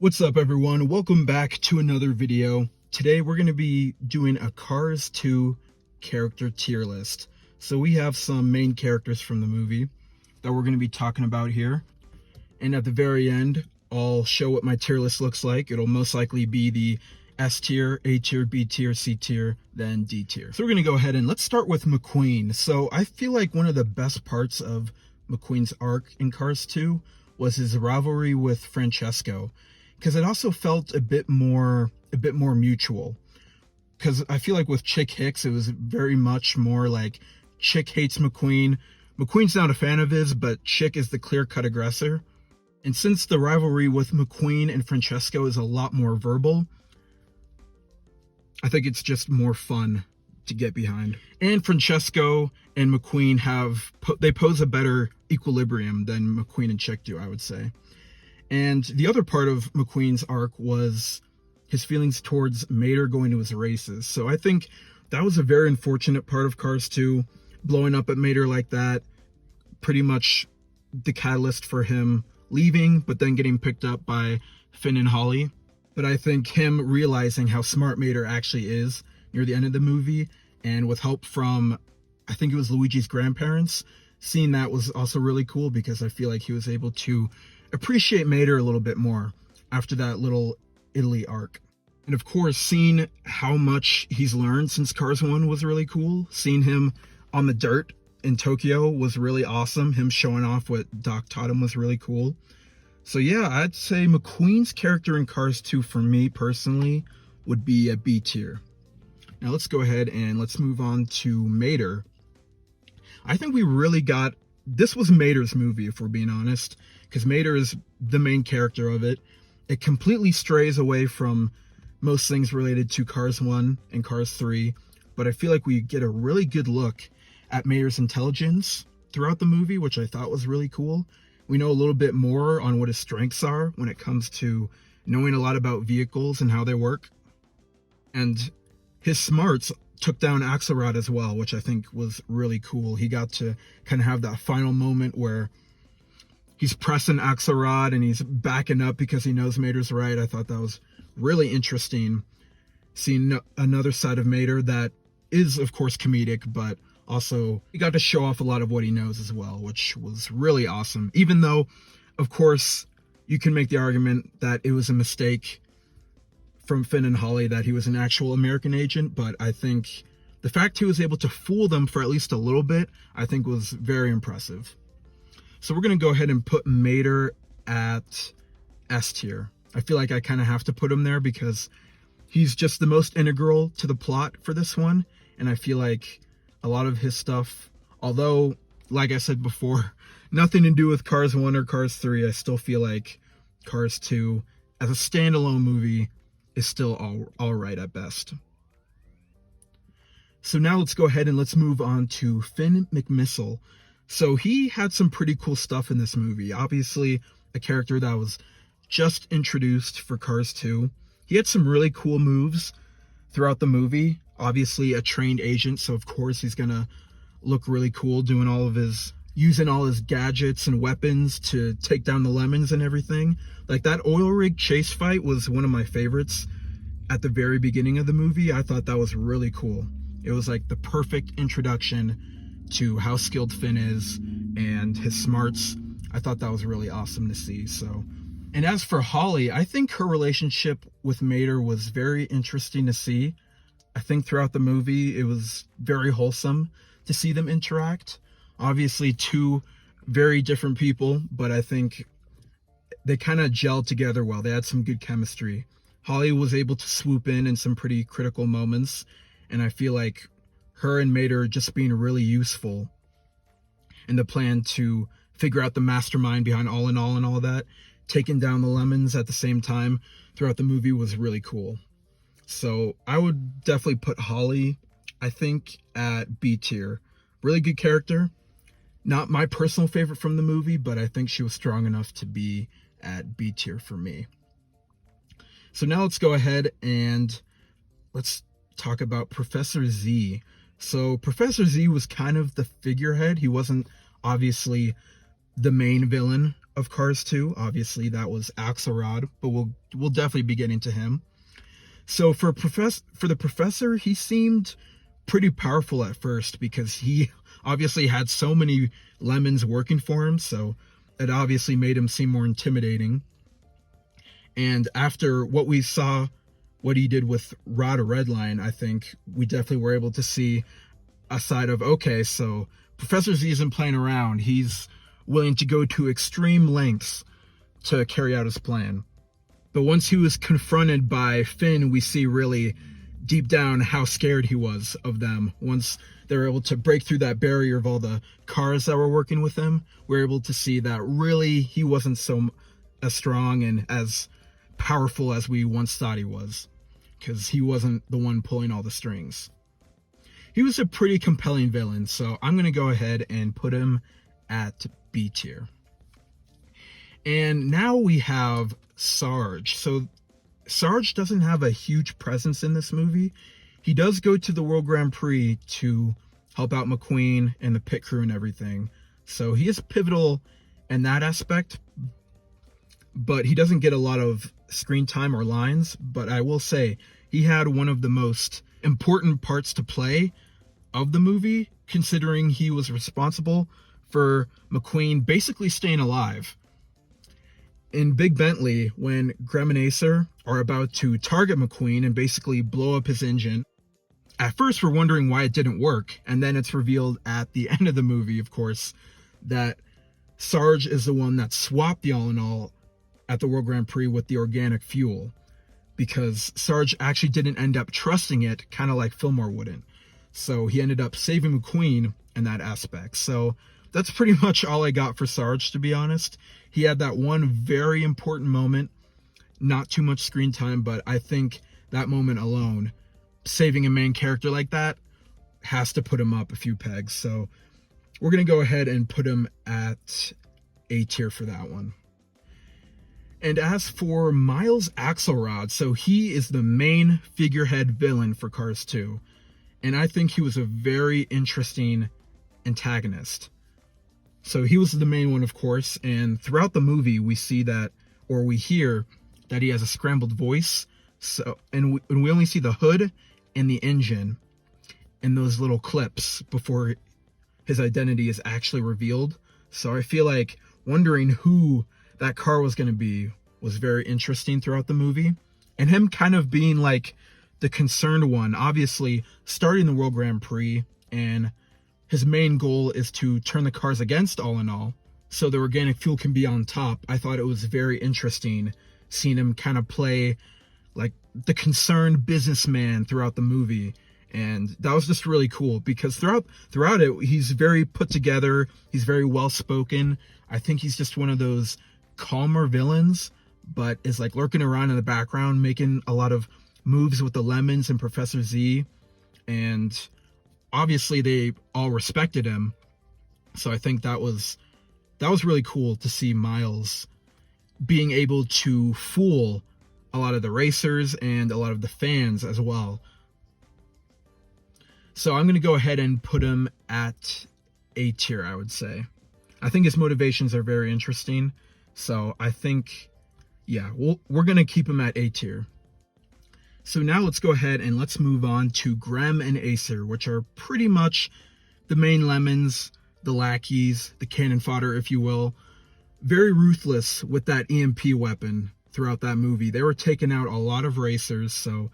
What's up, everyone? Welcome back to another video. Today we're going to be doing a Cars 2 character tier list. So we have some main characters from the movie that we're going to be talking about here. And at the very end, I'll show what my tier list looks like. It'll most likely be the S tier, A tier, B tier, C tier, then D tier. So we're going to go ahead and let's start with McQueen. So I feel like one of the best parts of McQueen's arc in Cars 2 was his rivalry with Francesco, because it also felt a bit more mutual. Because I feel like with Chick Hicks, it was very much more like Chick hates McQueen. McQueen's not a fan of his, but Chick is the clear-cut aggressor. And since the rivalry with McQueen and Francesco is a lot more verbal, I think it's just more fun to get behind. And Francesco and McQueen they pose a better equilibrium than McQueen and Chick do, I would say. And the other part of McQueen's arc was his feelings towards Mater going to his races. So I think that was a very unfortunate part of Cars 2, blowing up at Mater like that, pretty much the catalyst for him leaving, but then getting picked up by Finn and Holly. But I think him realizing how smart Mater actually is near the end of the movie, and with help from, I think it was Luigi's grandparents, seeing that was also really cool, because I feel like he was able to appreciate Mater a little bit more after that little Italy arc. And of course, seeing how much he's learned since Cars 1 was really cool. Seeing him on the dirt in Tokyo was really awesome. Him showing off what Doc taught him was really cool. So yeah, I'd say McQueen's character in Cars 2 for me personally would be a B tier. Now let's go ahead and let's move on to Mater. I think we really got, this was Mater's movie, if we're being honest, because Mater is the main character of it. It completely strays away from most things related to Cars 1 and Cars 3, but I feel like we get a really good look at Mater's intelligence throughout the movie, which I thought was really cool. We know a little bit more on what his strengths are when it comes to knowing a lot about vehicles and how they work. And his smarts took down Axelrod as well, which I think was really cool. He got to kind of have that final moment where he's pressing Axelrod and he's backing up because he knows Mater's right. I thought that was really interesting, seeing another side of Mater that is, of course, comedic, but also he got to show off a lot of what he knows as well, which was really awesome. Even though, of course, you can make the argument that it was a mistake from Finn and Holly that he was an actual American agent, but I think the fact he was able to fool them for at least a little bit, I think was very impressive. So we're going to go ahead and put Mater at S tier. I feel like I kind of have to put him there because he's just the most integral to the plot for this one. And I feel like a lot of his stuff, although, like I said before, nothing to do with Cars 1 or Cars 3, I still feel like Cars 2, as a standalone movie, is still all right at best. So now let's go ahead and let's move on to Finn McMissile. So he had some pretty cool stuff in this movie. Obviously, a character that was just introduced for Cars 2. He had some really cool moves throughout the movie. Obviously, a trained agent, so of course he's gonna look really cool doing using all his gadgets and weapons to take down the lemons and everything. Like that oil rig chase fight was one of my favorites at the very beginning of the movie. I thought that was really cool. It was like the perfect introduction to how skilled Finn is and his smarts. I thought that was really awesome to see. So, and as for Holly, I think her relationship with Mater was very interesting to see. I think throughout the movie, it was very wholesome to see them interact. Obviously, two very different people, but I think they kind of gelled together well. They had some good chemistry. Holly was able to swoop in some pretty critical moments, and I feel like her and Mater just being really useful in the plan to figure out the mastermind behind All in All and all that, taking down the lemons at the same time throughout the movie was really cool. So I would definitely put Holly, I think, at B tier. Really good character. Not my personal favorite from the movie, but I think she was strong enough to be at B tier for me. So now let's go ahead and let's talk about Professor Z. So Professor Z was kind of the figurehead. He wasn't obviously the main villain of Cars 2. Obviously, that was Axelrod, but we'll definitely be getting to him. So for the professor, he seemed pretty powerful at first because he obviously had so many lemons working for him, so it obviously made him seem more intimidating. And after what we saw, what he did with Rod Redline, I think we definitely were able to see a side of, okay, so Professor Z isn't playing around. He's willing to go to extreme lengths to carry out his plan. But once he was confronted by Finn, we see really deep down how scared he was of them. Once they were able to break through that barrier of all the cars that were working with him, we were able to see that really he wasn't so as strong and as powerful as we once thought he was, because he wasn't the one pulling all the strings. He was a pretty compelling villain, so I'm going to go ahead and put him at B tier. And now we have Sarge. So Sarge doesn't have a huge presence in this movie. He does go to the World Grand Prix to help out McQueen and the pit crew and everything. So he is pivotal in that aspect, but he doesn't get a lot of screen time or lines. But I will say he had one of the most important parts to play of the movie, considering he was responsible for McQueen basically staying alive. In Big Bentley, when Grem and Acer are about to target McQueen and basically blow up his engine, at first we're wondering why it didn't work, and then it's revealed at the end of the movie, of course, that Sarge is the one that swapped the all-in-all at the World Grand Prix with the organic fuel, because Sarge actually didn't end up trusting it, kind of like Fillmore wouldn't. So he ended up saving McQueen in that aspect. So that's pretty much all I got for Sarge, to be honest. He had that one very important moment, not too much screen time, but I think that moment alone, saving a main character like that, has to put him up a few pegs. So we're going to go ahead and put him at A tier for that one. And as for Miles Axelrod, so he is the main figurehead villain for Cars 2. And I think he was a very interesting antagonist. So he was the main one, of course, and throughout the movie we see that, or we hear that he has a scrambled voice. So, and we only see the hood and the engine in those little clips before his identity is actually revealed. So I feel like wondering who that car was going to be was very interesting throughout the movie. And him kind of being like the concerned one, obviously starting the World Grand Prix, and his main goal is to turn the cars against all in all, so the organic fuel can be on top. I thought it was very interesting seeing him kind of play like the concerned businessman throughout the movie. And that was just really cool because throughout it, he's very put together. He's very well spoken. I think he's just one of those calmer villains, but is like lurking around in the background, making a lot of moves with the lemons and Professor Z. And obviously they all respected him. So I think that was really cool to see Miles being able to fool a lot of the racers and a lot of the fans as well. So I'm going to go ahead and put him at A tier, I would say. I think his motivations are very interesting. So I think, yeah, we're going to keep him at A tier. So now let's go ahead and let's move on to Grem and Acer, which are pretty much the main lemons, the lackeys, the cannon fodder, if you will. Very ruthless with that EMP weapon throughout that movie. They were taking out a lot of racers, so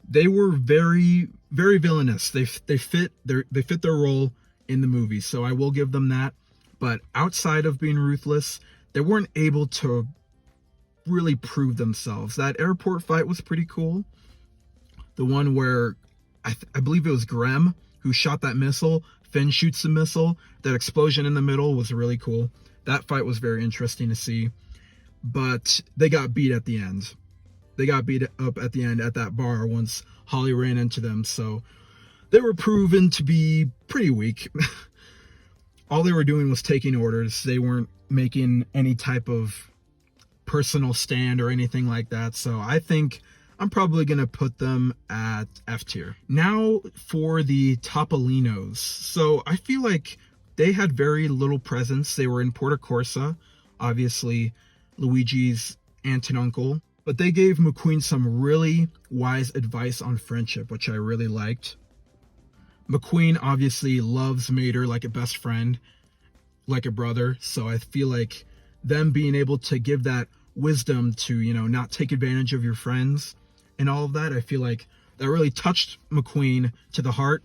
they were very, very villainous. They fit their role in the movie, so I will give them that. But outside of being ruthless, they weren't able to really prove themselves. That airport fight was pretty cool. The one where I believe it was Grem who shot that missile. Finn shoots the missile. That explosion in the middle was really cool. That fight was very interesting to see. But they got beat at the end. They got beat up at the end at that bar once Holly ran into them. So they were proven to be pretty weak. All they were doing was taking orders. They weren't making any type of personal stand or anything like that. So I think I'm probably going to put them at F tier. Now for the Topalinos. So I feel like they had very little presence. They were in Porta Corsa. obviously Luigi's aunt and uncle. But they gave McQueen some really wise advice on friendship, which I really liked. McQueen obviously loves Mater like a best friend, like a brother. So I feel like them being able to give that wisdom to, not take advantage of your friends and all of that, I feel like that really touched McQueen to the heart.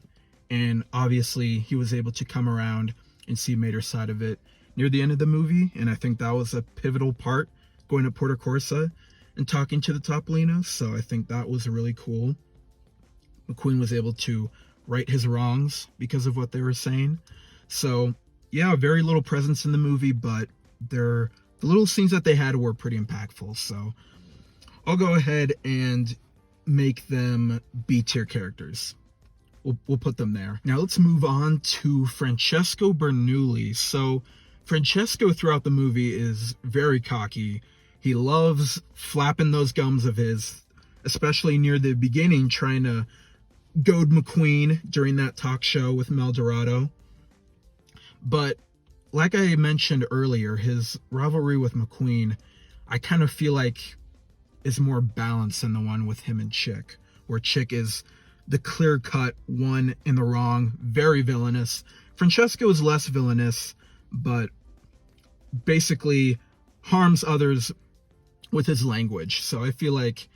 And obviously he was able to come around and see Mater's side of it near the end of the movie. And I think that was a pivotal part, going to Porto Corsa and talking to the Topalinos. So I think that was really cool. McQueen was able to right his wrongs because of what they were saying. So yeah, very little presence in the movie, but the little scenes that they had were pretty impactful. So I'll go ahead and make them B tier characters. We'll put them there. Now let's move on to Francesco Bernoulli. So Francesco throughout the movie is very cocky. He loves flapping those gums of his, especially near the beginning, trying to goad McQueen during that talk show with Maldorado. But like I mentioned earlier, his rivalry with McQueen, I kind of feel like is more balanced than the one with him and Chick, where Chick is the clear-cut one in the wrong, very villainous. Francesco is less villainous, but basically harms others with his language. So I feel like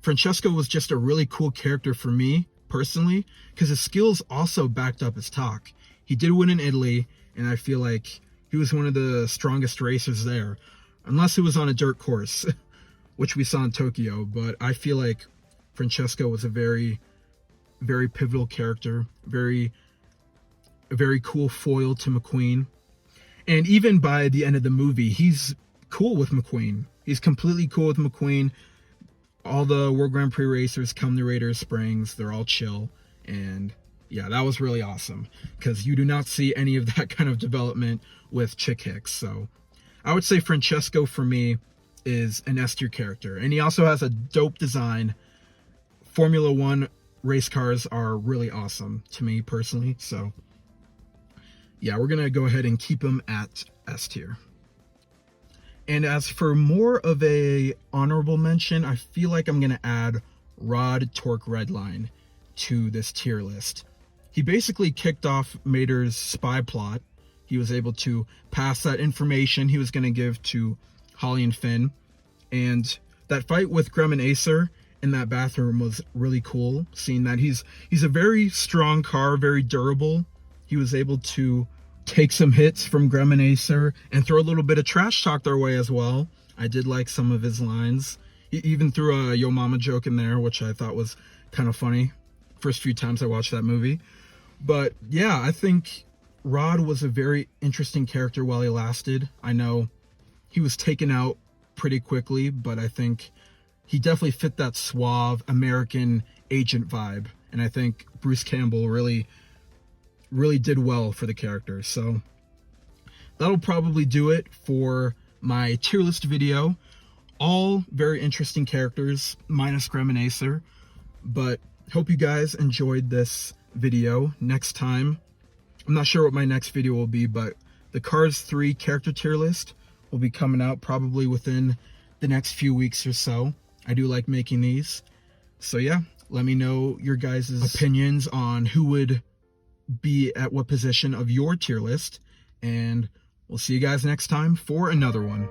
Francesco was just a really cool character for me, personally, because his skills also backed up his talk. He did win in Italy, and I feel like he was one of the strongest racers there, unless he was on a dirt course, which we saw in Tokyo. But I feel like Francesco was a very, very pivotal character, a very cool foil to McQueen. And even by the end of the movie, he's cool with McQueen. He's completely cool with McQueen. All the World Grand Prix racers come to Radiator Springs. They're all chill. And yeah, that was really awesome, because you do not see any of that kind of development with Chick Hicks. So I would say Francesco for me is an S tier character. And he also has a dope design. Formula One race cars are really awesome to me personally. So yeah, we're going to go ahead and keep him at S tier. And as for more of a honorable mention, I feel like I'm going to add Rod Torque Redline to this tier list. He basically kicked off Mater's spy plot. He was able to pass that information he was going to give to Holly and Finn. And that fight with Grem and Acer in that bathroom was really cool, seeing that he's a very strong car, very durable. He was able to take some hits from Grem and Acer and throw a little bit of trash talk their way as well. I did like some of his lines. He even threw a Yo Mama joke in there, which I thought was kind of funny first few times I watched that movie. But yeah, I think Rod was a very interesting character while he lasted. I know he was taken out pretty quickly, but I think he definitely fit that suave American agent vibe. And I think Bruce Campbell really did well for the character. So that'll probably do it for my tier list video. All very interesting characters, minus Grem and Acer. But hope you guys enjoyed this video. Next time, I'm not sure what my next video will be, but the Cars 3 character tier list will be coming out probably within the next few weeks or so. I do like making these. So yeah, let me know your guys' opinions on who would be at what position of your tier list, and we'll see you guys next time for another one.